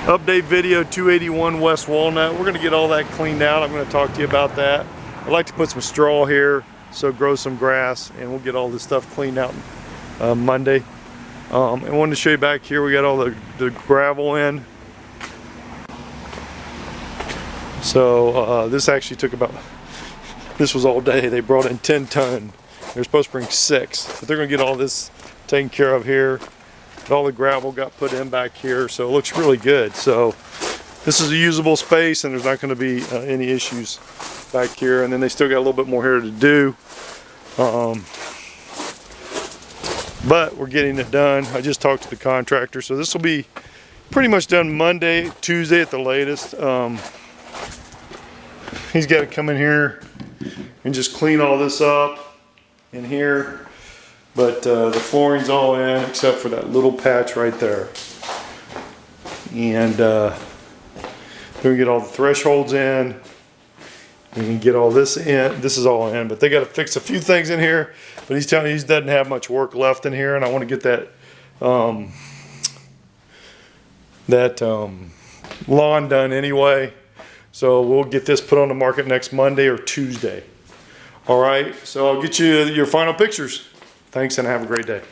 Update video 281 West Walnut. We're going to get all that cleaned out. I'm going to talk to you about that. I'd like to put some straw here, so grow some grass, and we'll get all this stuff cleaned out Monday. I wanted to show you back here, we got all the gravel in. So this actually took about, this was all day. They brought in 10 ton. They're supposed to bring 6, but they're going to get all this taken care of here. All the gravel got put in back here, so it looks really good. So this is a usable space, and there's not going to be any issues back here. And then they still got a little bit more here to do, but we're getting it done. I just talked to the contractor, so this will be pretty much done Monday, Tuesday at the latest. He's got to come in here and just clean all this up in here. But the flooring's all in except for that little patch right there. And then we get all the thresholds in. We can get all this in. This is all in, but they got to fix a few things in here. But he's telling me he doesn't have much work left in here, and I want to get that lawn done anyway. So we'll get this put on the market next Monday or Tuesday. All right, so I'll get you your final pictures. Thanks and have a great day.